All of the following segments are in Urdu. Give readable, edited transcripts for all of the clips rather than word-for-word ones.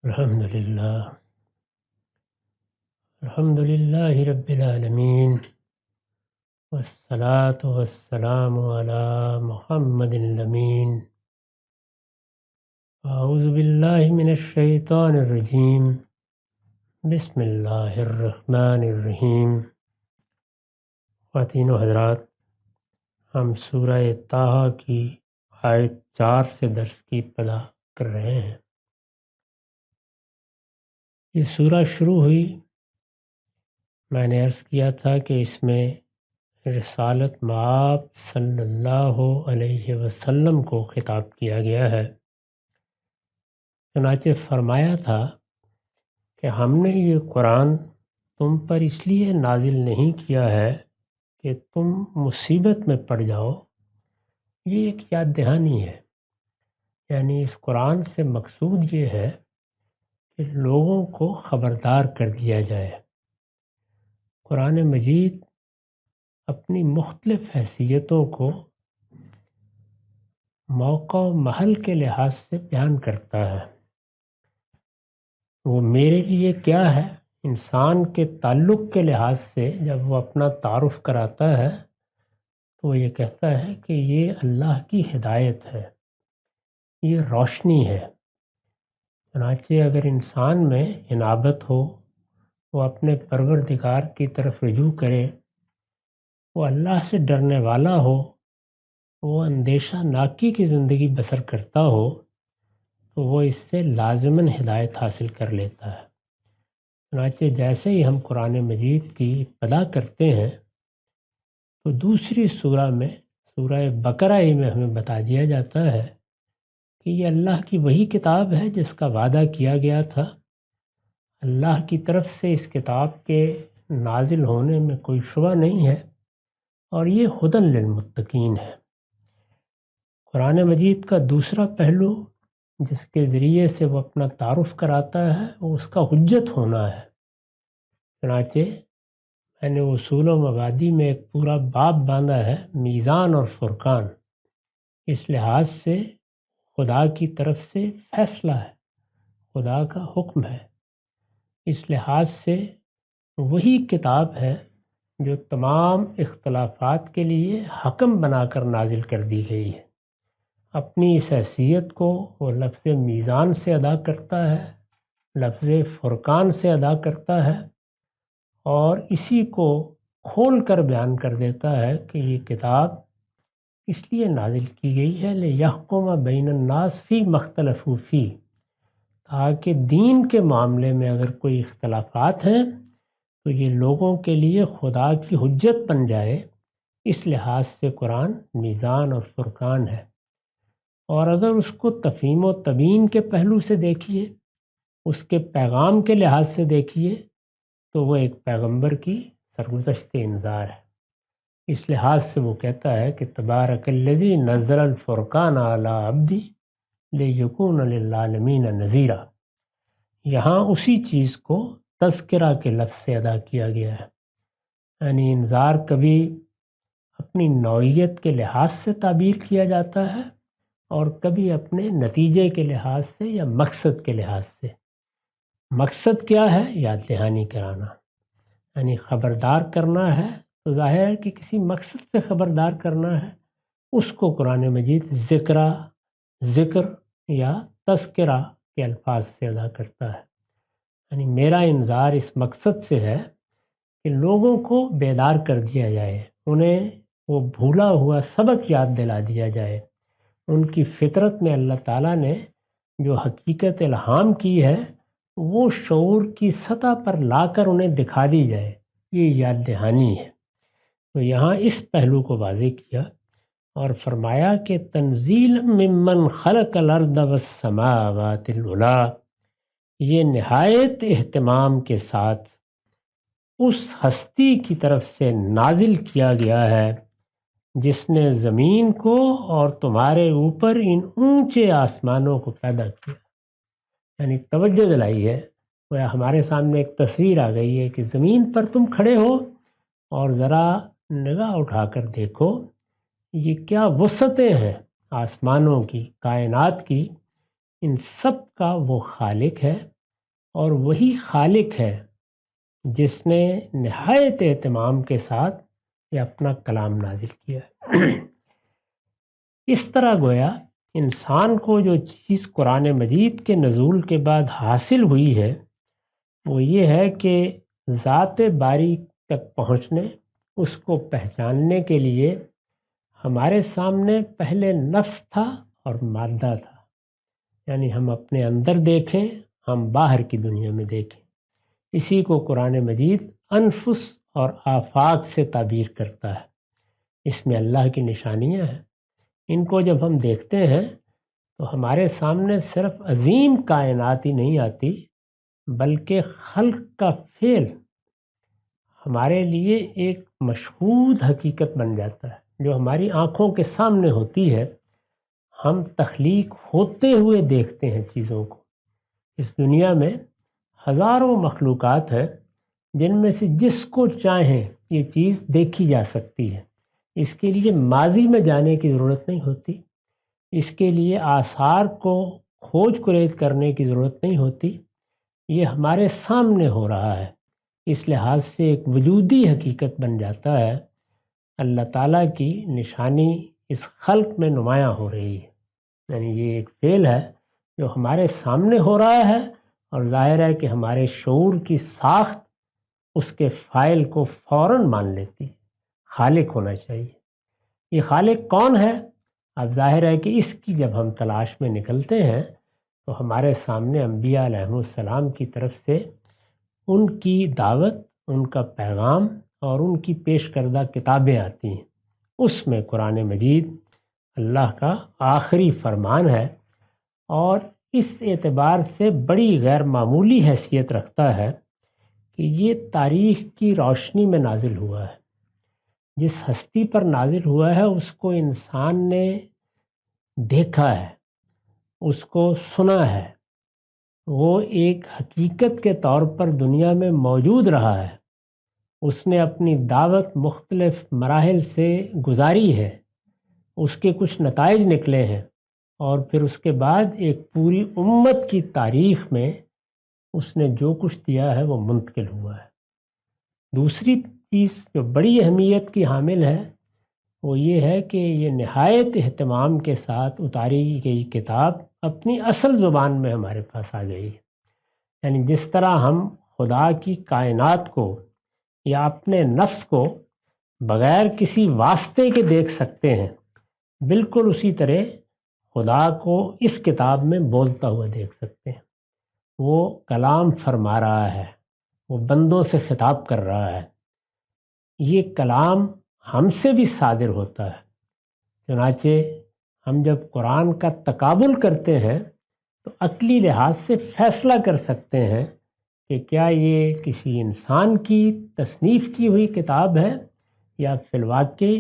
الحمد للہ رب العالمین والصلاة والسلام علی محمد الامین اعوذ باللہ من الشیطان الرجیم بسم اللہ الرحمن الرحیم۔ خواتین و حضرات، ہم سورہ طٰہٰ کی آیت 4 سے درس کی ابتدا کر رہے ہیں۔ یہ سورہ شروع ہوئی، میں نے عرض کیا تھا کہ اس میں رسالت مآب صلی اللہ علیہ وسلم کو خطاب کیا گیا ہے۔ چنانچہ فرمایا تھا کہ ہم نے یہ قرآن تم پر اس لیے نازل نہیں کیا ہے کہ تم مصیبت میں پڑ جاؤ، یہ ایک یاد دہانی ہے۔ یعنی اس قرآن سے مقصود یہ ہے کہ لوگوں کو خبردار کر دیا جائے۔ قرآن مجید اپنی مختلف حیثیتوں کو موقع و محل کے لحاظ سے بیان کرتا ہے۔ وہ میرے لیے کیا ہے، انسان کے تعلق کے لحاظ سے جب وہ اپنا تعارف کراتا ہے تو وہ یہ کہتا ہے کہ یہ اللہ کی ہدایت ہے، یہ روشنی ہے۔ چنانچہ اگر انسان میں انابت ہو، وہ اپنے پروردگار کی طرف رجوع کرے، وہ اللہ سے ڈرنے والا ہو، وہ اندیشہ ناکی کی زندگی بسر کرتا ہو، تو وہ اس سے لازماً ہدایت حاصل کر لیتا ہے۔ چنانچہ جیسے ہی ہم قرآن مجید کی ابتدا کرتے ہیں تو دوسری سورہ میں، سورہ بقرہ ہی میں ہمیں بتا دیا جاتا ہے کہ یہ اللہ کی وہی کتاب ہے جس کا وعدہ کیا گیا تھا۔ اللہ کی طرف سے اس کتاب کے نازل ہونے میں کوئی شبہ نہیں ہے، اور یہ ہدی للمتقین ہے۔ قرآن مجید کا دوسرا پہلو جس کے ذریعے سے وہ اپنا تعارف کراتا ہے وہ اس کا حجت ہونا ہے۔ چنانچہ میں نے اصول و مبادی میں ایک پورا باب باندھا ہے، میزان اور فرقان۔ اس لحاظ سے خدا کی طرف سے فیصلہ ہے، خدا کا حکم ہے۔ اس لحاظ سے وہی کتاب ہے جو تمام اختلافات کے لیے حکم بنا کر نازل کر دی گئی ہے۔ اپنی اس حیثیت کو وہ لفظ میزان سے ادا کرتا ہے، لفظ فرقان سے ادا کرتا ہے، اور اسی کو کھول کر بیان کر دیتا ہے کہ یہ کتاب اس لیے نازل کی گئی ہے لِیَحْکُمَ بَیْنَ النَّاسِ فِیمَا اخْتَلَفُوا فِیہ، تاکہ دین کے معاملے میں اگر کوئی اختلافات ہیں تو یہ لوگوں کے لیے خدا کی حجت بن جائے۔ اس لحاظ سے قرآن میزان اور فرقان ہے۔ اور اگر اس کو تفہیم و تبیین کے پہلو سے دیکھیے، اس کے پیغام کے لحاظ سے دیکھیے، تو وہ ایک پیغمبر کی سرگزشت انذار ہے۔ اس لحاظ سے وہ کہتا ہے کہ تبارک الذی نزل الفرقان علی عبدہ لیکون للعالمین نذیرا۔ یہاں اسی چیز کو تذکرہ کے لفظ سے ادا کیا گیا ہے۔ یعنی انذار کبھی اپنی نوعیت کے لحاظ سے تعبیر کیا جاتا ہے اور کبھی اپنے نتیجے کے لحاظ سے یا مقصد کے لحاظ سے۔ مقصد کیا ہے؟ یاد دہانی کرانا، یعنی خبردار کرنا ہے، تو ظاہر ہے کہ کسی مقصد سے خبردار کرنا ہے۔ اس کو قرآن مجید ذکر یا تذکرہ کے الفاظ سے ادا کرتا ہے۔ یعنی میرا انذار اس مقصد سے ہے کہ لوگوں کو بیدار کر دیا جائے، انہیں وہ بھولا ہوا سبق یاد دلا دیا جائے، ان کی فطرت میں اللہ تعالیٰ نے جو حقیقت الہام کی ہے وہ شعور کی سطح پر لا کر انہیں دکھا دی جائے، یہ یاد دہانی ہے۔ تو یہاں اس پہلو کو واضح کیا اور فرمایا کہ تنزیل ممن خلق الارض والسماوات العلی، یہ نہایت اہتمام کے ساتھ اس ہستی کی طرف سے نازل کیا گیا ہے جس نے زمین کو اور تمہارے اوپر ان اونچے آسمانوں کو پیدا کیا۔ یعنی توجہ دلائی ہے، وہ ہمارے سامنے ایک تصویر آ گئی ہے کہ زمین پر تم کھڑے ہو اور ذرا نگاہ اٹھا کر دیکھو یہ کیا وسعتیں ہیں آسمانوں کی، کائنات کی۔ ان سب کا وہ خالق ہے اور وہی خالق ہے جس نے نہایت اہتمام کے ساتھ یہ اپنا کلام نازل کیا ہے۔ اس طرح گویا انسان کو جو چیز قرآن مجید کے نزول کے بعد حاصل ہوئی ہے وہ یہ ہے کہ ذات باری تک پہنچنے، اس کو پہچاننے کے لیے ہمارے سامنے پہلے نفس تھا اور مادہ تھا، یعنی ہم اپنے اندر دیکھیں، ہم باہر کی دنیا میں دیکھیں۔ اسی کو قرآن مجید انفس اور آفاق سے تعبیر کرتا ہے۔ اس میں اللہ کی نشانیاں ہیں، ان کو جب ہم دیکھتے ہیں تو ہمارے سامنے صرف عظیم کائنات ہی نہیں آتی بلکہ خلق کا فعل ہمارے لیے ایک مشہود حقیقت بن جاتا ہے جو ہماری آنکھوں کے سامنے ہوتی ہے۔ ہم تخلیق ہوتے ہوئے دیکھتے ہیں چیزوں کو۔ اس دنیا میں ہزاروں مخلوقات ہیں جن میں سے جس کو چاہیں یہ چیز دیکھی جا سکتی ہے۔ اس کے لیے ماضی میں جانے کی ضرورت نہیں ہوتی، اس کے لیے آثار کو کھوج کرید کرنے کی ضرورت نہیں ہوتی، یہ ہمارے سامنے ہو رہا ہے۔ اس لحاظ سے ایک وجودی حقیقت بن جاتا ہے۔ اللہ تعالیٰ کی نشانی اس خلق میں نمایاں ہو رہی ہے، یعنی یہ ایک فعل ہے جو ہمارے سامنے ہو رہا ہے، اور ظاہر ہے کہ ہمارے شعور کی ساخت اس کے فاعل کو فوراً مان لیتی ہے۔ خالق ہونا چاہیے۔ یہ خالق کون ہے؟ اب ظاہر ہے کہ اس کی جب ہم تلاش میں نکلتے ہیں تو ہمارے سامنے انبیاء علیہ السلام کی طرف سے ان کی دعوت، ان کا پیغام اور ان کی پیش کردہ کتابیں آتی ہیں۔ اس میں قرآن مجید اللہ کا آخری فرمان ہے، اور اس اعتبار سے بڑی غیر معمولی حیثیت رکھتا ہے کہ یہ تاریخ کی روشنی میں نازل ہوا ہے۔ جس ہستی پر نازل ہوا ہے اس کو انسان نے دیکھا ہے، اس کو سنا ہے، وہ ایک حقیقت کے طور پر دنیا میں موجود رہا ہے۔ اس نے اپنی دعوت مختلف مراحل سے گزاری ہے، اس کے کچھ نتائج نکلے ہیں، اور پھر اس کے بعد ایک پوری امت کی تاریخ میں اس نے جو کچھ دیا ہے وہ منتقل ہوا ہے۔ دوسری چیز جو بڑی اہمیت کی حامل ہے وہ یہ ہے کہ یہ نہایت اہتمام کے ساتھ اتاری گئی کتاب اپنی اصل زبان میں ہمارے پاس آ گئی ہے۔ یعنی جس طرح ہم خدا کی کائنات کو یا اپنے نفس کو بغیر کسی واسطے کے دیکھ سکتے ہیں، بالکل اسی طرح خدا کو اس کتاب میں بولتا ہوا دیکھ سکتے ہیں۔ وہ کلام فرما رہا ہے، وہ بندوں سے خطاب کر رہا ہے۔ یہ کلام ہم سے بھی صادر ہوتا ہے، چنانچہ ہم جب قرآن کا تقابل کرتے ہیں تو عقلی لحاظ سے فیصلہ کر سکتے ہیں کہ کیا یہ کسی انسان کی تصنیف کی ہوئی کتاب ہے یا فی الواقع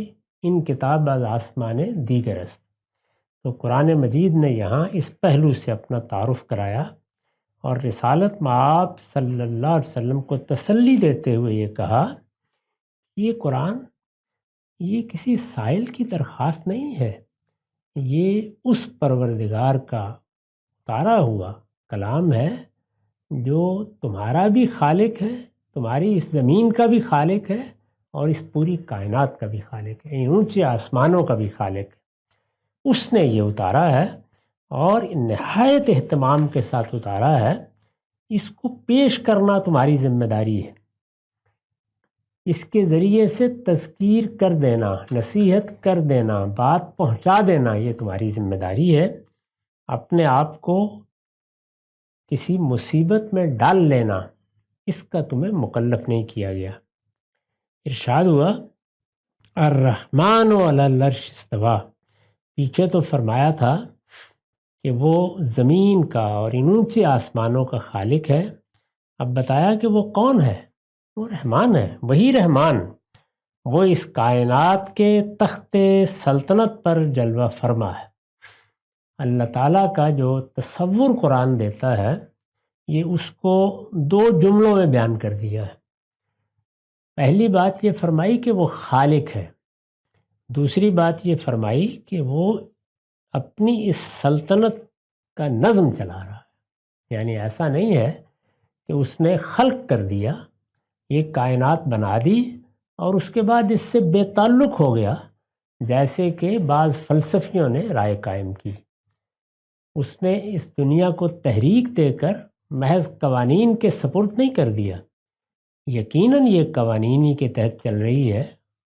ان کتاب از آسمان دیگر است۔ تو قرآن مجید نے یہاں اس پہلو سے اپنا تعارف کرایا، اور رسالت مآب صلی اللہ علیہ وسلم کو تسلی دیتے ہوئے یہ کہا، یہ قرآن یہ کسی سائل کی درخواست نہیں ہے، یہ اس پروردگار کا اتارا ہوا کلام ہے جو تمہارا بھی خالق ہے، تمہاری اس زمین کا بھی خالق ہے، اور اس پوری کائنات کا بھی خالق ہے، ان اونچے آسمانوں کا بھی خالق ہے۔ اس نے یہ اتارا ہے اور نہایت اہتمام کے ساتھ اتارا ہے۔ اس کو پیش کرنا تمہاری ذمہ داری ہے، اس کے ذریعے سے تذکیر کر دینا، نصیحت کر دینا، بات پہنچا دینا، یہ تمہاری ذمہ داری ہے۔ اپنے آپ کو کسی مصیبت میں ڈال لینا اس کا تمہیں مکلف نہیں کیا گیا۔ ارشاد ہوا الرحمن علی العرش استویٰ، پیچھے تو فرمایا تھا کہ وہ زمین کا اور ان اونچے آسمانوں کا خالق ہے، اب بتایا کہ وہ کون ہے؟ وہ رحمان ہے، وہی رحمان، وہ اس کائنات کے تخت سلطنت پر جلوہ فرما ہے۔ اللہ تعالیٰ کا جو تصور قرآن دیتا ہے یہ اس کو دو جملوں میں بیان کر دیا ہے۔ پہلی بات یہ فرمائی کہ وہ خالق ہے، دوسری بات یہ فرمائی کہ وہ اپنی اس سلطنت کا نظم چلا رہا ہے۔ یعنی ایسا نہیں ہے کہ اس نے خلق کر دیا، یہ کائنات بنا دی اور اس کے بعد اس سے بے تعلق ہو گیا، جیسے کہ بعض فلسفیوں نے رائے قائم کی۔ اس نے اس دنیا کو تحریک دے کر محض قوانین کے سپرد نہیں کر دیا، یقیناً یہ قوانینی کے تحت چل رہی ہے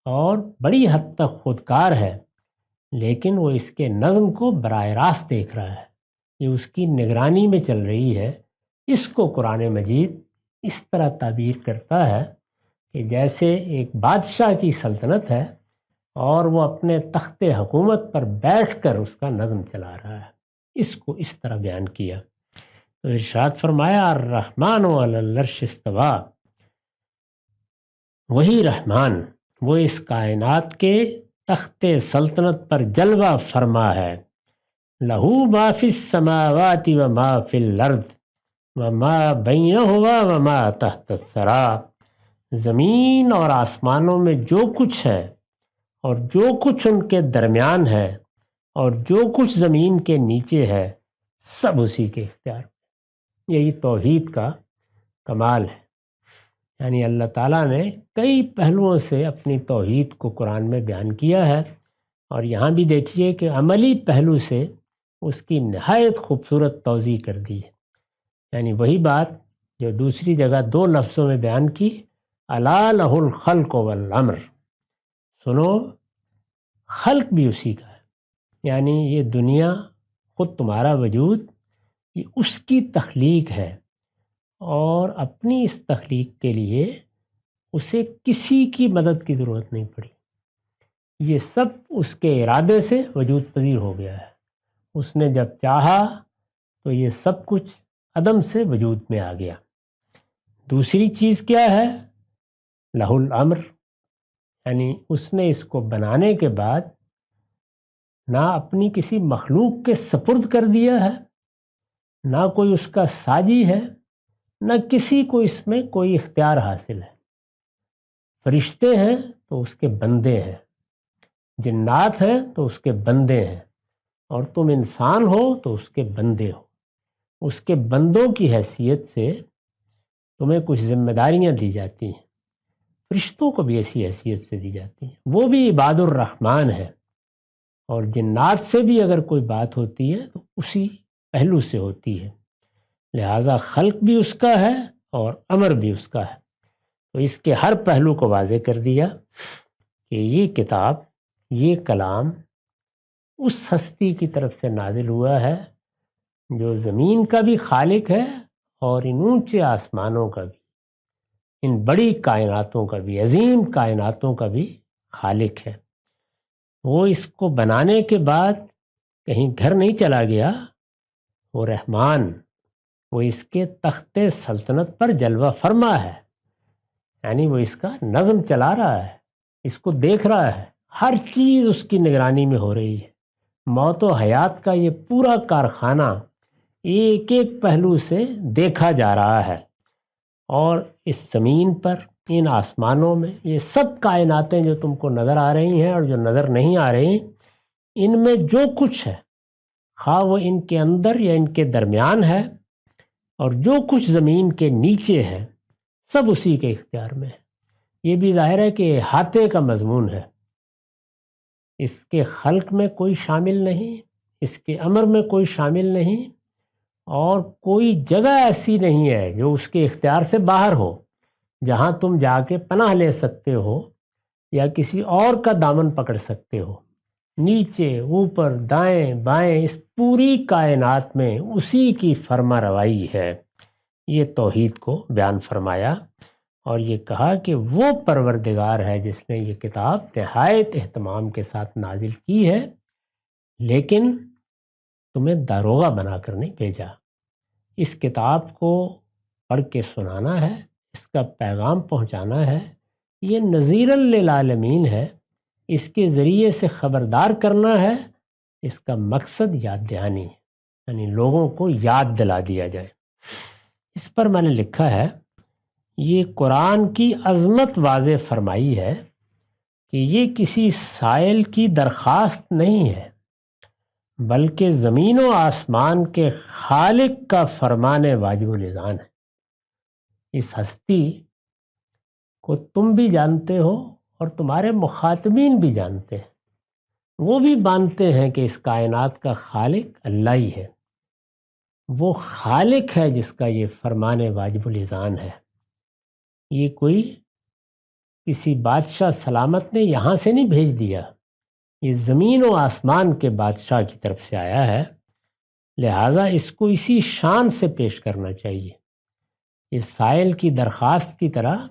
اور بڑی حد تک خودکار ہے، لیکن وہ اس کے نظم کو براہ راست دیکھ رہا ہے، یہ اس کی نگرانی میں چل رہی ہے۔ اس کو قرآن مجید اس طرح تعبیر کرتا ہے کہ جیسے ایک بادشاہ کی سلطنت ہے اور وہ اپنے تخت حکومت پر بیٹھ کر اس کا نظم چلا رہا ہے، اس کو اس طرح بیان کیا۔ تو ارشاد فرمایا الرحمن علی العرش استویٰ، وہی رحمان وہ اس کائنات کے تخت سلطنت پر جلوہ فرما ہے۔ لہو ما فی السماوات و ما فی الارض وما بینہما وما تحت الثری، زمین اور آسمانوں میں جو کچھ ہے اور جو کچھ ان کے درمیان ہے اور جو کچھ زمین کے نیچے ہے، سب اسی کے اختیار میں۔ یہی توحید کا کمال ہے، یعنی اللہ تعالیٰ نے کئی پہلوؤں سے اپنی توحید کو قرآن میں بیان کیا ہے، اور یہاں بھی دیکھیے کہ عملی پہلو سے اس کی نہایت خوبصورت توضیح کر دی ہے، یعنی وہی بات جو دوسری جگہ دو لفظوں میں بیان کی، الا لہ الخلق والامر، سنو خلق بھی اسی کا ہے، یعنی یہ دنیا خود تمہارا وجود یہ اس کی تخلیق ہے، اور اپنی اس تخلیق کے لیے اسے کسی کی مدد کی ضرورت نہیں پڑی، یہ سب اس کے ارادے سے وجود پذیر ہو گیا ہے۔ اس نے جب چاہا تو یہ سب کچھ عدم سے وجود میں آ گیا۔ دوسری چیز کیا ہے؟ لہ الامر، یعنی اس نے اس کو بنانے کے بعد نہ اپنی کسی مخلوق کے سپرد کر دیا ہے، نہ کوئی اس کا ساجی ہے، نہ کسی کو اس میں کوئی اختیار حاصل ہے۔ فرشتے ہیں تو اس کے بندے ہیں، جنات ہیں تو اس کے بندے ہیں، اور تم انسان ہو تو اس کے بندے ہو۔ اس کے بندوں کی حیثیت سے تمہیں کچھ ذمہ داریاں دی جاتی ہیں، فرشتوں کو بھی ایسی حیثیت سے دی جاتی ہیں، وہ بھی عباد الرحمن ہے، اور جنات سے بھی اگر کوئی بات ہوتی ہے تو اسی پہلو سے ہوتی ہے، لہٰذا خلق بھی اس کا ہے اور امر بھی اس کا ہے۔ تو اس کے ہر پہلو کو واضح کر دیا کہ یہ کتاب، یہ کلام اس ہستی کی طرف سے نازل ہوا ہے جو زمین کا بھی خالق ہے اور ان اونچے آسمانوں کا بھی، ان بڑی کائناتوں کا بھی، عظیم کائناتوں کا بھی خالق ہے۔ وہ اس کو بنانے کے بعد کہیں گھر نہیں چلا گیا، وہ رحمان، وہ اس کے تخت سلطنت پر جلوہ فرما ہے، یعنی وہ اس کا نظم چلا رہا ہے، اس کو دیکھ رہا ہے، ہر چیز اس کی نگرانی میں ہو رہی ہے۔ موت و حیات کا یہ پورا کارخانہ ایک ایک پہلو سے دیکھا جا رہا ہے، اور اس زمین پر، ان آسمانوں میں، یہ سب کائناتیں جو تم کو نظر آ رہی ہیں اور جو نظر نہیں آ رہی، ان میں جو کچھ ہے، خواہ وہ ان کے اندر یا ان کے درمیان ہے، اور جو کچھ زمین کے نیچے ہے، سب اسی کے اختیار میں ہے۔ یہ بھی ظاہر ہے کہ احاطے کا مضمون ہے، اس کے خلق میں کوئی شامل نہیں، اس کے امر میں کوئی شامل نہیں، اور کوئی جگہ ایسی نہیں ہے جو اس کے اختیار سے باہر ہو، جہاں تم جا کے پناہ لے سکتے ہو یا کسی اور کا دامن پکڑ سکتے ہو۔ نیچے، اوپر، دائیں بائیں، اس پوری کائنات میں اسی کی فرما روائی ہے۔ یہ توحید کو بیان فرمایا، اور یہ کہا کہ وہ پروردگار ہے جس نے یہ کتاب نہایت اہتمام کے ساتھ نازل کی ہے، لیکن تمہیں داروغہ بنا کر نہیں بھیجا۔ اس کتاب کو پڑھ کے سنانا ہے، اس کا پیغام پہنچانا ہے، یہ نذیرا للعالمین ہے، اس کے ذریعے سے خبردار کرنا ہے، اس کا مقصد یاد دہانی ہے، یعنی لوگوں کو یاد دلا دیا جائے۔ اس پر میں نے لکھا ہے، یہ قرآن کی عظمت واضح فرمائی ہے کہ یہ کسی سائل کی درخواست نہیں ہے، بلکہ زمین و آسمان کے خالق کا فرمان واجب الاذعان ہے۔ اس ہستی کو تم بھی جانتے ہو اور تمہارے مخاطبین بھی جانتے ہیں، وہ بھی مانتے ہیں کہ اس کائنات کا خالق اللہ ہی ہے، وہ خالق ہے جس کا یہ فرمان واجب الاذعان ہے۔ یہ کوئی کسی بادشاہ سلامت نے یہاں سے نہیں بھیج دیا، یہ زمین و آسمان کے بادشاہ کی طرف سے آیا ہے، لہٰذا اس کو اسی شان سے پیش کرنا چاہیے۔ یہ سائل کی درخواست کی طرح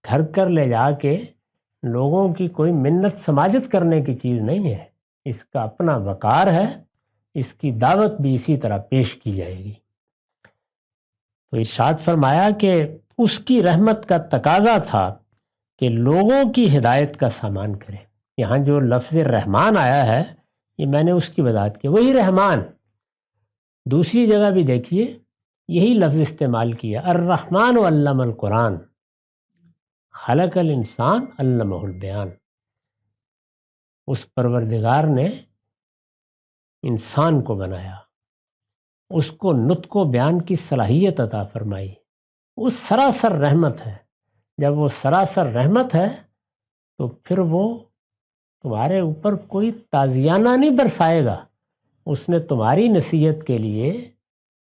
گھر کر لے جا کے لوگوں کی کوئی منت سماجت کرنے کی چیز نہیں ہے، اس کا اپنا وقار ہے، اس کی دعوت بھی اسی طرح پیش کی جائے گی۔ تو ارشاد فرمایا کہ اس کی رحمت کا تقاضا تھا کہ لوگوں کی ہدایت کا سامان کرے۔ یہاں جو لفظ رحمان آیا ہے یہ میں نے اس کی وضاحت کی، وہی رحمان دوسری جگہ بھی دیکھیے یہی لفظ استعمال کیا، الرحمن علم القرآن خلق الانسان علمہ البیان۔ اس پروردگار نے انسان کو بنایا، اس کو نطق و بیان کی صلاحیت عطا فرمائی، وہ سراسر رحمت ہے۔ جب وہ سراسر رحمت ہے تو پھر وہ تمہارے اوپر کوئی تازیانہ نہیں برسائے گا، اس نے تمہاری نصیحت کے لیے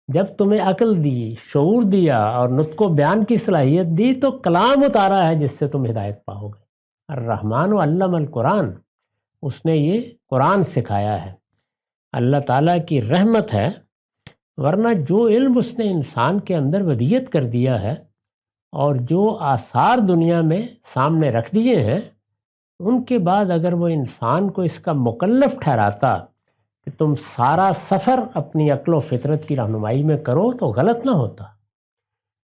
جب تمہیں عقل دی، شعور دیا اور نطق و بیان کی صلاحیت دی تو کلام اتارا ہے جس سے تم ہدایت پاؤ گے۔ الرحمن علم القرآن، اس نے یہ قرآن سکھایا ہے، اللہ تعالیٰ کی رحمت ہے۔ ورنہ جو علم اس نے انسان کے اندر ودیت کر دیا ہے اور جو آثار دنیا میں سامنے رکھ دیے ہیں، ان کے بعد اگر وہ انسان کو اس کا مکلف ٹھہراتا کہ تم سارا سفر اپنی عقل و فطرت کی رہنمائی میں کرو تو غلط نہ ہوتا،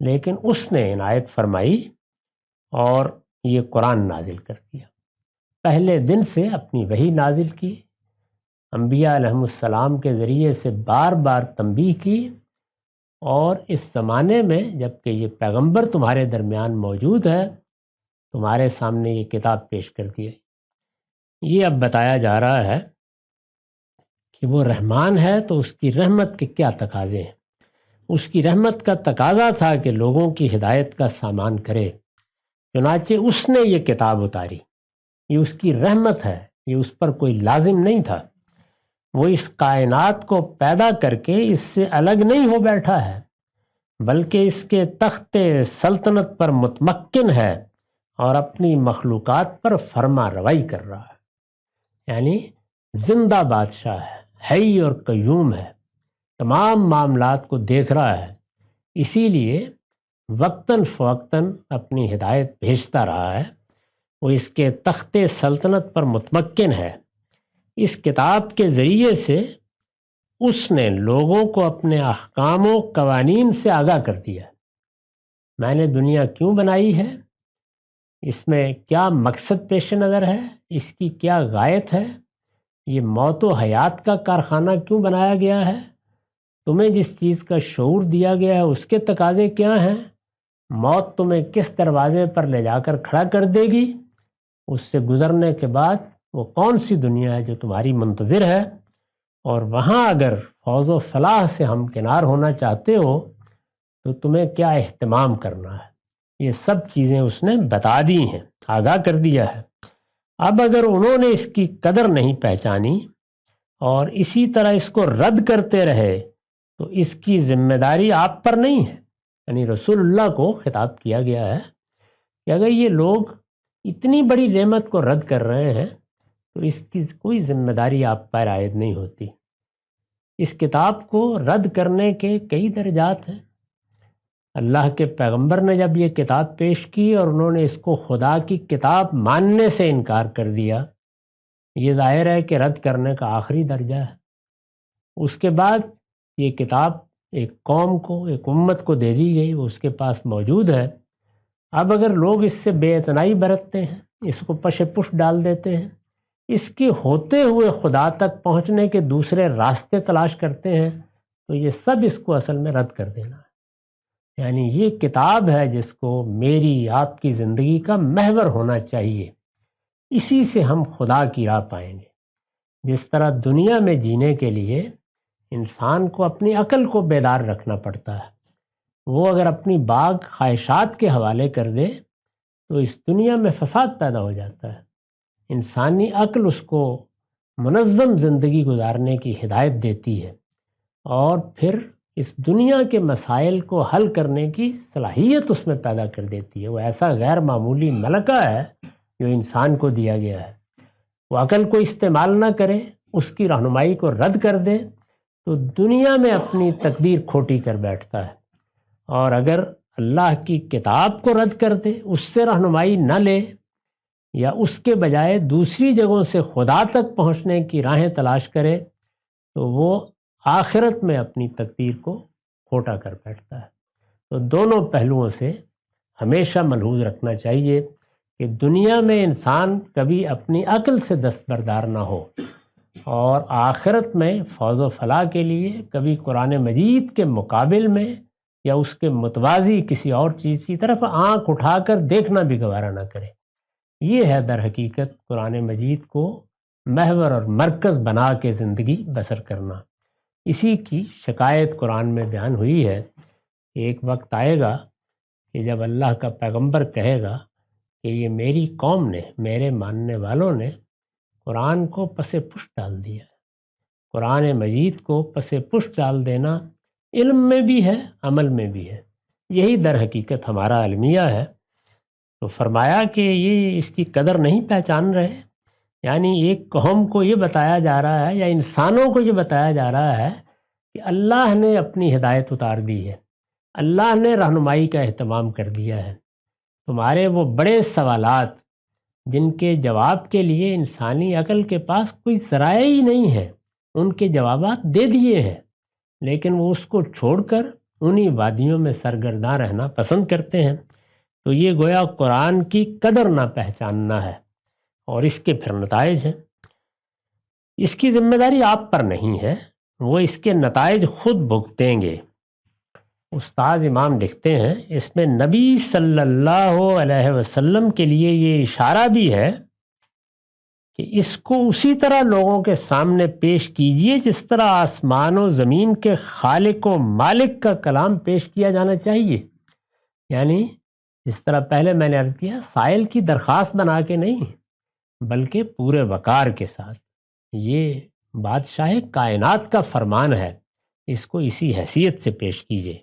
لیکن اس نے عنایت فرمائی اور یہ قرآن نازل کر دیا۔ پہلے دن سے اپنی وحی نازل کی، انبیاء علیہم السلام کے ذریعے سے بار بار تنبیہ کی، اور اس زمانے میں جب کہ یہ پیغمبر تمہارے درمیان موجود ہے تمہارے سامنے یہ کتاب پیش کر دی ہے۔ یہ اب بتایا جا رہا ہے کہ وہ رحمان ہے تو اس کی رحمت کے کیا تقاضے ہیں۔ اس کی رحمت کا تقاضا تھا کہ لوگوں کی ہدایت کا سامان کرے، چنانچہ اس نے یہ کتاب اتاری، یہ اس کی رحمت ہے، یہ اس پر کوئی لازم نہیں تھا۔ وہ اس کائنات کو پیدا کر کے اس سے الگ نہیں ہو بیٹھا ہے، بلکہ اس کے تخت سلطنت پر متمکن ہے اور اپنی مخلوقات پر فرما روائی کر رہا ہے، یعنی زندہ بادشاہ ہے، حی اور قیوم ہے، تمام معاملات کو دیکھ رہا ہے، اسی لیے وقتاً فوقتاً اپنی ہدایت بھیجتا رہا ہے۔ وہ اس کے تخت سلطنت پر متمکن ہے۔ اس کتاب کے ذریعے سے اس نے لوگوں کو اپنے احکام و قوانین سے آگاہ کر دیا۔ میں نے دنیا کیوں بنائی ہے، اس میں کیا مقصد پیش نظر ہے، اس کی کیا غایت ہے، یہ موت و حیات کا کارخانہ کیوں بنایا گیا ہے، تمہیں جس چیز کا شعور دیا گیا ہے اس کے تقاضے کیا ہیں، موت تمہیں کس دروازے پر لے جا کر کھڑا کر دے گی، اس سے گزرنے کے بعد وہ کون سی دنیا ہے جو تمہاری منتظر ہے، اور وہاں اگر فوز و فلاح سے ہمکنار ہونا چاہتے ہو تو تمہیں کیا اہتمام کرنا ہے، یہ سب چیزیں اس نے بتا دی ہیں، آگاہ کر دیا ہے۔ اب اگر انہوں نے اس کی قدر نہیں پہچانی اور اسی طرح اس کو رد کرتے رہے تو اس کی ذمہ داری آپ پر نہیں ہے، یعنی رسول اللہ کو خطاب کیا گیا ہے کہ اگر یہ لوگ اتنی بڑی نعمت کو رد کر رہے ہیں تو اس کی کوئی ذمہ داری آپ پر عائد نہیں ہوتی۔ اس کتاب کو رد کرنے کے کئی درجات ہیں۔ اللہ کے پیغمبر نے جب یہ کتاب پیش کی اور انہوں نے اس کو خدا کی کتاب ماننے سے انکار کر دیا، یہ ظاہر ہے کہ رد کرنے کا آخری درجہ ہے۔ اس کے بعد یہ کتاب ایک قوم کو، ایک امت کو دے دی گئی، وہ اس کے پاس موجود ہے۔ اب اگر لوگ اس سے بے اعتنائی برتتے ہیں، اس کو پش پش ڈال دیتے ہیں، اس کے ہوتے ہوئے خدا تک پہنچنے کے دوسرے راستے تلاش کرتے ہیں، تو یہ سب اس کو اصل میں رد کر دینا ہے۔ یعنی یہ کتاب ہے جس کو میری آپ کی زندگی کا محور ہونا چاہیے، اسی سے ہم خدا کی راہ پائیں گے۔ جس طرح دنیا میں جینے کے لیے انسان کو اپنی عقل کو بیدار رکھنا پڑتا ہے، وہ اگر اپنی باغ خواہشات کے حوالے کر دے تو اس دنیا میں فساد پیدا ہو جاتا ہے۔ انسانی عقل اس کو منظم زندگی گزارنے کی ہدایت دیتی ہے اور پھر اس دنیا کے مسائل کو حل کرنے کی صلاحیت اس میں پیدا کر دیتی ہے۔ وہ ایسا غیر معمولی ملکہ ہے جو انسان کو دیا گیا ہے۔ وہ عقل کو استعمال نہ کرے، اس کی رہنمائی کو رد کر دے تو دنیا میں اپنی تقدیر کھوٹی کر بیٹھتا ہے، اور اگر اللہ کی کتاب کو رد کر دے، اس سے رہنمائی نہ لے یا اس کے بجائے دوسری جگہوں سے خدا تک پہنچنے کی راہیں تلاش کرے تو وہ آخرت میں اپنی تقدیر کو کھوٹا کر بیٹھتا ہے۔ تو دونوں پہلوؤں سے ہمیشہ ملحوظ رکھنا چاہیے کہ دنیا میں انسان کبھی اپنی عقل سے دستبردار نہ ہو، اور آخرت میں فوز و فلاح کے لیے کبھی قرآن مجید کے مقابل میں یا اس کے متوازی کسی اور چیز کی طرف آنکھ اٹھا کر دیکھنا بھی گوارا نہ کرے۔ یہ ہے در حقیقت قرآن مجید کو محور اور مرکز بنا کے زندگی بسر کرنا۔ اسی کی شکایت قرآن میں بیان ہوئی ہے۔ ایک وقت آئے گا کہ جب اللہ کا پیغمبر کہے گا کہ یہ میری قوم نے، میرے ماننے والوں نے قرآن کو پس پشت ڈال دیا ہے۔ قرآن مجید کو پس پشت ڈال دینا علم میں بھی ہے، عمل میں بھی ہے۔ یہی در حقیقت ہمارا المیہ ہے۔ تو فرمایا کہ یہ اس کی قدر نہیں پہچان رہے، یعنی ایک قوم کو یہ بتایا جا رہا ہے یا انسانوں کو یہ بتایا جا رہا ہے کہ اللہ نے اپنی ہدایت اتار دی ہے، اللہ نے رہنمائی کا اہتمام کر دیا ہے۔ تمہارے وہ بڑے سوالات جن کے جواب کے لیے انسانی عقل کے پاس کوئی ذرائع ہی نہیں ہے، ان کے جوابات دے دیے ہیں، لیکن وہ اس کو چھوڑ کر انہی وادیوں میں سرگرداں رہنا پسند کرتے ہیں۔ تو یہ گویا قرآن کی قدر نہ پہچاننا ہے، اور اس کے پھر نتائج ہیں۔ اس کی ذمہ داری آپ پر نہیں ہے، وہ اس کے نتائج خود بھگتیں گے۔ استاد امام لکھتے ہیں اس میں نبی صلی اللہ علیہ وسلم کے لیے یہ اشارہ بھی ہے کہ اس کو اسی طرح لوگوں کے سامنے پیش کیجئے جس طرح آسمان و زمین کے خالق و مالک کا کلام پیش کیا جانا چاہیے، یعنی جس طرح پہلے میں نے عرض کیا، سائل کی درخواست بنا کے نہیں بلکہ پورے وقار کے ساتھ۔ یہ بادشاہ کائنات کا فرمان ہے، اس کو اسی حیثیت سے پیش کیجئے۔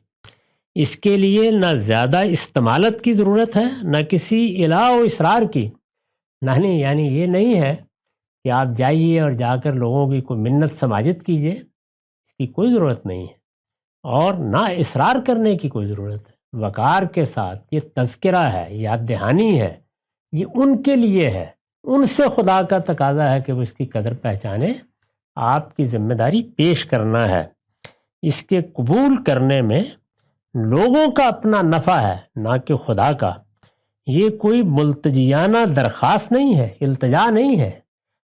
اس کے لیے نہ زیادہ استمالت کی ضرورت ہے، نہ کسی الہ و اسرار کی، نہیں، یعنی یہ نہیں ہے کہ آپ جائیے اور جا کر لوگوں کی کوئی منت سماجت کیجئے، اس کی کوئی ضرورت نہیں ہے، اور نہ اصرار کرنے کی کوئی ضرورت ہے۔ وقار کے ساتھ یہ تذکرہ ہے، یاد دہانی ہے، یہ ان کے لیے ہے، ان سے خدا کا تقاضا ہے کہ وہ اس کی قدر پہچانے۔ آپ کی ذمہ داری پیش کرنا ہے، اس کے قبول کرنے میں لوگوں کا اپنا نفع ہے نہ کہ خدا کا۔ یہ کوئی ملتجیانہ درخواست نہیں ہے، التجا نہیں ہے،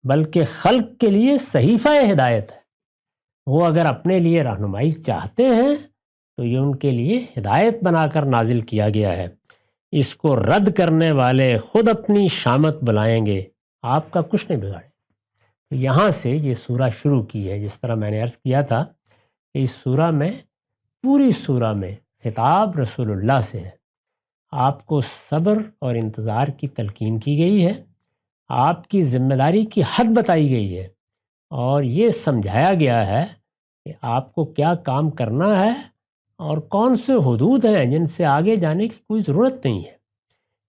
بلکہ خلق کے لیے صحیفہ ہدایت ہے۔ وہ اگر اپنے لیے رہنمائی چاہتے ہیں تو یہ ان کے لیے ہدایت بنا کر نازل کیا گیا ہے۔ اس کو رد کرنے والے خود اپنی شامت بلائیں گے، آپ کا کچھ نہیں بگاڑے۔ تو یہاں سے یہ سورہ شروع کی ہے۔ جس طرح میں نے عرض کیا تھا کہ اس سورہ میں، پوری سورہ میں خطاب رسول اللہ سے ہے۔ آپ کو صبر اور انتظار کی تلقین کی گئی ہے، آپ کی ذمہ داری کی حد بتائی گئی ہے، اور یہ سمجھایا گیا ہے کہ آپ کو کیا کام کرنا ہے اور کون سے حدود ہیں جن سے آگے جانے کی کوئی ضرورت نہیں ہے۔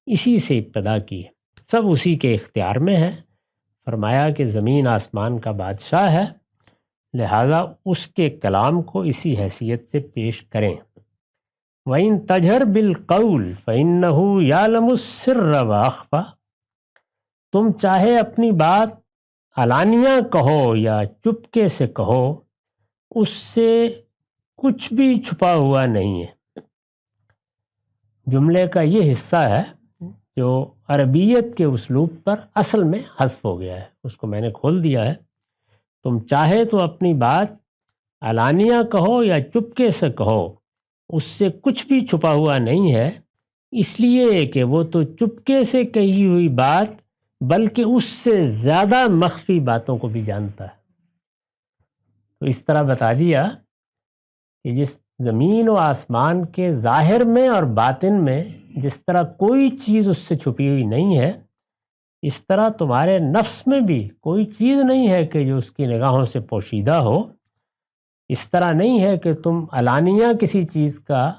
اسی سے ابتدا کی ہے، سب اسی کے اختیار میں ہے۔ فرمایا کہ زمین آسمان کا بادشاہ ہے، لہذا اس کے کلام کو اسی حیثیت سے پیش کریں۔ وَإِن تَجْهَرْ بِالْقَوْلِ فَإِنَّهُ يَعْلَمُ السِّرَّ وَأَخْفَى، تم چاہے اپنی بات علانیہ کہو یا چپکے سے کہو، اس سے کچھ بھی چھپا ہوا نہیں ہے۔ جملے کا یہ حصہ ہے جو عربیت کے اسلوب پر اصل میں حذف ہو گیا ہے، اس کو میں نے کھول دیا ہے۔ تم چاہے تو اپنی بات علانیہ کہو یا چپکے سے کہو، اس سے کچھ بھی چھپا ہوا نہیں ہے، اس لیے کہ وہ تو چپکے سے کہی ہوئی بات بلکہ اس سے زیادہ مخفی باتوں کو بھی جانتا ہے۔ تو اس طرح بتا دیا کہ جس زمین و آسمان کے ظاہر میں اور باطن میں جس طرح کوئی چیز اس سے چھپی ہوئی نہیں ہے، اس طرح تمہارے نفس میں بھی کوئی چیز نہیں ہے کہ جو اس کی نگاہوں سے پوشیدہ ہو۔ اس طرح نہیں ہے کہ تم علانیہ کسی چیز کا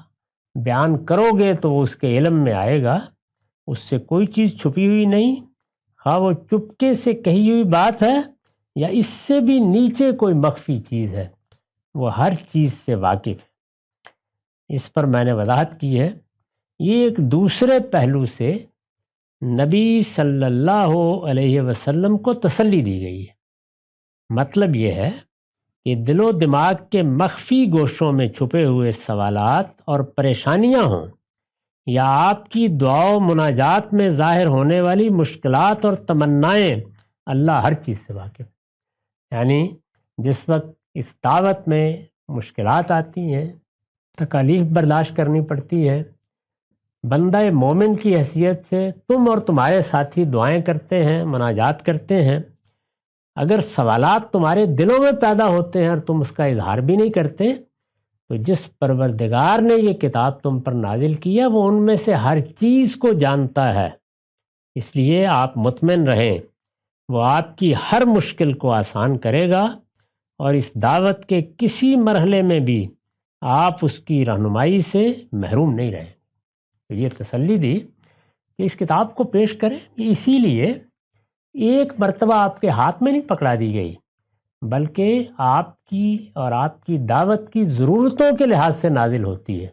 بیان کرو گے تو وہ اس کے علم میں آئے گا، اس سے کوئی چیز چھپی ہوئی نہیں، خواہ وہ چپکے سے کہی ہوئی بات ہے یا اس سے بھی نیچے کوئی مخفی چیز ہے، وہ ہر چیز سے واقف ہے۔ اس پر میں نے وضاحت کی ہے، یہ ایک دوسرے پہلو سے نبی صلی اللہ علیہ وسلم کو تسلی دی گئی ہے۔ مطلب یہ ہے کہ دل و دماغ کے مخفی گوشوں میں چھپے ہوئے سوالات اور پریشانیاں ہوں یا آپ کی دعا و مناجات میں ظاہر ہونے والی مشکلات اور تمنائیں، اللہ ہر چیز سے واقف ہے۔ یعنی جس وقت اس دعوت میں مشکلات آتی ہیں، تکالیف برداشت کرنی پڑتی ہے، بندہ مومن کی حیثیت سے تم اور تمہارے ساتھی دعائیں کرتے ہیں، مناجات کرتے ہیں، اگر سوالات تمہارے دلوں میں پیدا ہوتے ہیں اور تم اس کا اظہار بھی نہیں کرتے، تو جس پروردگار نے یہ کتاب تم پر نازل کیا وہ ان میں سے ہر چیز کو جانتا ہے، اس لیے آپ مطمئن رہیں، وہ آپ کی ہر مشکل کو آسان کرے گا اور اس دعوت کے کسی مرحلے میں بھی آپ اس کی رہنمائی سے محروم نہیں رہیں۔ تو یہ تسلی دی کہ اس کتاب کو پیش کریں، اسی لیے ایک مرتبہ آپ کے ہاتھ میں نہیں پکڑا دی گئی، بلکہ آپ کی اور آپ کی دعوت کی ضرورتوں کے لحاظ سے نازل ہوتی ہے۔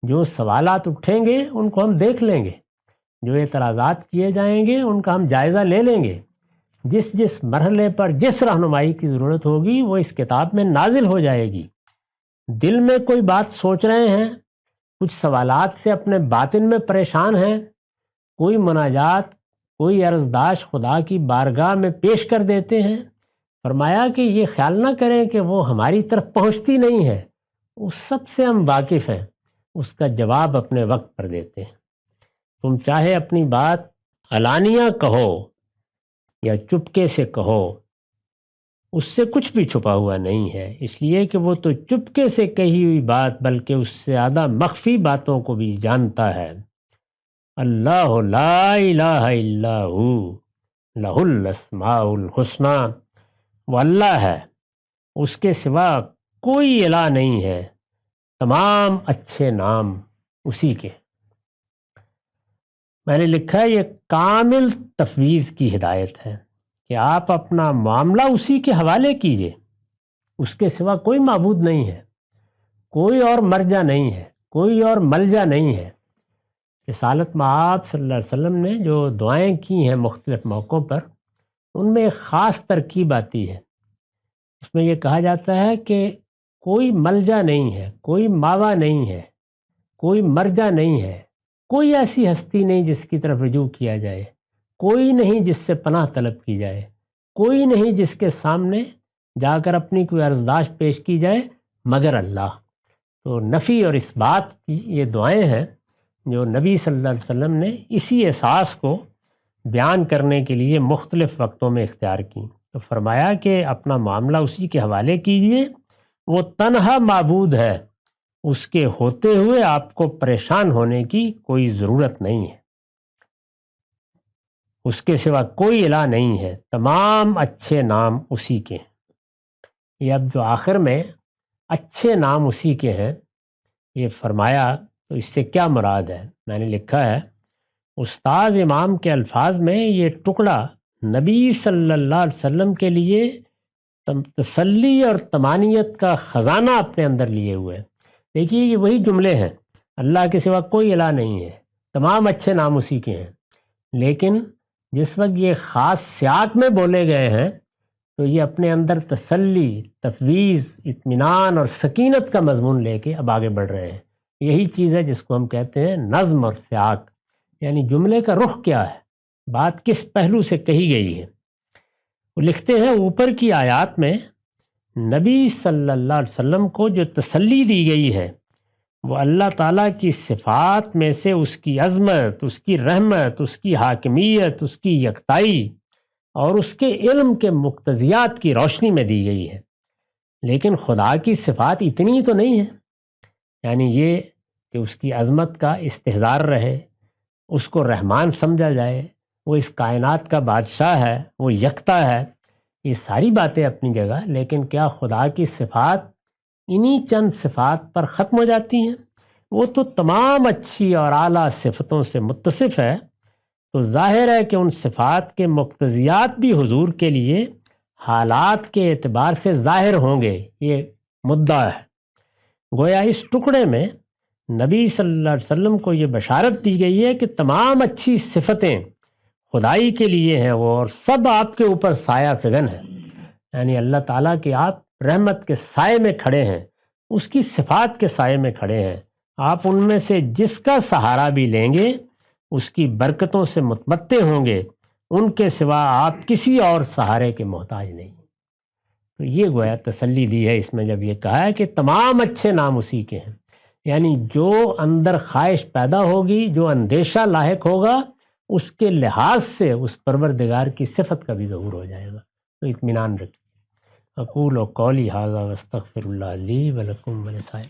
جو سوالات اٹھیں گے ان کو ہم دیکھ لیں گے، جو اعتراضات کیے جائیں گے ان کا ہم جائزہ لے لیں گے، جس جس مرحلے پر جس رہنمائی کی ضرورت ہوگی وہ اس کتاب میں نازل ہو جائے گی۔ دل میں کوئی بات سوچ رہے ہیں، کچھ سوالات سے اپنے باطن میں پریشان ہیں، کوئی مناجات، کوئی عرضداشت خدا کی بارگاہ میں پیش کر دیتے ہیں، فرمایا کہ یہ خیال نہ کریں کہ وہ ہماری طرف پہنچتی نہیں ہے، اس سب سے ہم واقف ہیں، اس کا جواب اپنے وقت پر دیتے ہیں۔ تم چاہے اپنی بات علانیہ کہو یا چپکے سے کہو، اس سے کچھ بھی چھپا ہوا نہیں ہے، اس لیے کہ وہ تو چپکے سے کہی ہوئی بات بلکہ اس سے زیادہ مخفی باتوں کو بھی جانتا ہے۔ اللہ لا الہ الا ہو لہ الاسماء الحسنی، وہ اللہ ہے، اس کے سوا کوئی الہ نہیں ہے، تمام اچھے نام اسی کے۔ میں نے لکھا ہے یہ کامل تفویض کی ہدایت ہے کہ آپ اپنا معاملہ اسی کے حوالے کیجئے، اس کے سوا کوئی معبود نہیں ہے، کوئی اور مرجع نہیں ہے، کوئی اور ملجا نہیں ہے۔ رسالت مآب صلی اللہ علیہ وسلم نے جو دعائیں کی ہیں مختلف موقعوں پر، ان میں ایک خاص ترکیب آتی ہے، اس میں یہ کہا جاتا ہے کہ کوئی ملجا نہیں ہے، کوئی ماوا نہیں ہے، کوئی مرجع نہیں ہے، کوئی ایسی ہستی نہیں جس کی طرف رجوع کیا جائے، کوئی نہیں جس سے پناہ طلب کی جائے، کوئی نہیں جس کے سامنے جا کر اپنی کوئی عرضداشت پیش کی جائے مگر اللہ۔ تو نفی اور اس بات کی یہ دعائیں ہیں جو نبی صلی اللہ علیہ وسلم نے اسی احساس کو بیان کرنے کے لیے مختلف وقتوں میں اختیار کی۔ تو فرمایا کہ اپنا معاملہ اسی کے حوالے کیجئے، وہ تنہا معبود ہے، اس کے ہوتے ہوئے آپ کو پریشان ہونے کی کوئی ضرورت نہیں ہے، اس کے سوا کوئی الہ نہیں ہے، تمام اچھے نام اسی کے ہیں۔ یہ اب جو آخر میں اچھے نام اسی کے ہیں یہ فرمایا، تو اس سے کیا مراد ہے؟ میں نے لکھا ہے استاذ امام کے الفاظ میں یہ ٹکڑا نبی صلی اللہ علیہ وسلم کے لیے تسلی اور طمانینت کا خزانہ اپنے اندر لیے ہوئے ہیں۔ دیکھیے یہ وہی جملے ہیں، اللہ کے سوا کوئی الہ نہیں ہے، تمام اچھے نام اسی کے ہیں، لیکن جس وقت یہ خاص سیاق میں بولے گئے ہیں تو یہ اپنے اندر تسلی، تفویض، اطمینان اور سکینت کا مضمون لے کے اب آگے بڑھ رہے ہیں۔ یہی چیز ہے جس کو ہم کہتے ہیں نظم اور سیاق، یعنی جملے کا رخ کیا ہے، بات کس پہلو سے کہی گئی ہے۔ وہ لکھتے ہیں اوپر کی آیات میں نبی صلی اللہ علیہ وسلم کو جو تسلی دی گئی ہے وہ اللہ تعالیٰ کی صفات میں سے اس کی عظمت، اس کی رحمت، اس کی حاکمیت، اس کی یکتائی اور اس کے علم کے مقتضیات کی روشنی میں دی گئی ہے۔ لیکن خدا کی صفات اتنی تو نہیں ہے، یعنی یہ کہ اس کی عظمت کا استحضار رہے، اس کو رحمان سمجھا جائے، وہ اس کائنات کا بادشاہ ہے، وہ یکتا ہے، یہ ساری باتیں اپنی جگہ، لیکن کیا خدا کی صفات انہی چند صفات پر ختم ہو جاتی ہیں؟ وہ تو تمام اچھی اور اعلیٰ صفتوں سے متصف ہے، تو ظاہر ہے کہ ان صفات کے مقتضیات بھی حضور کے لیے حالات کے اعتبار سے ظاہر ہوں گے، یہ مدعا ہے۔ گویا اس ٹکڑے میں نبی صلی اللہ علیہ وسلم کو یہ بشارت دی گئی ہے کہ تمام اچھی صفتیں خدائی کے لیے ہیں وہ، اور سب آپ کے اوپر سایہ فگن ہیں، یعنی اللہ تعالیٰ کے آپ رحمت کے سائے میں کھڑے ہیں، اس کی صفات کے سائے میں کھڑے ہیں، آپ ان میں سے جس کا سہارا بھی لیں گے اس کی برکتوں سے متمتع ہوں گے، ان کے سوا آپ کسی اور سہارے کے محتاج نہیں۔ تو یہ گویا تسلی دی ہے اس میں جب یہ کہا ہے کہ تمام اچھے نام اسی کے ہیں، یعنی جو اندر خواہش پیدا ہوگی، جو اندیشہ لاحق ہوگا، اس کے لحاظ سے اس پروردگار کی صفت کا بھی ظہور ہو جائے گا، تو اطمینان رکھیے۔ اقول و قولی ھذا واستغفر اللہ لی ولکم ولسائر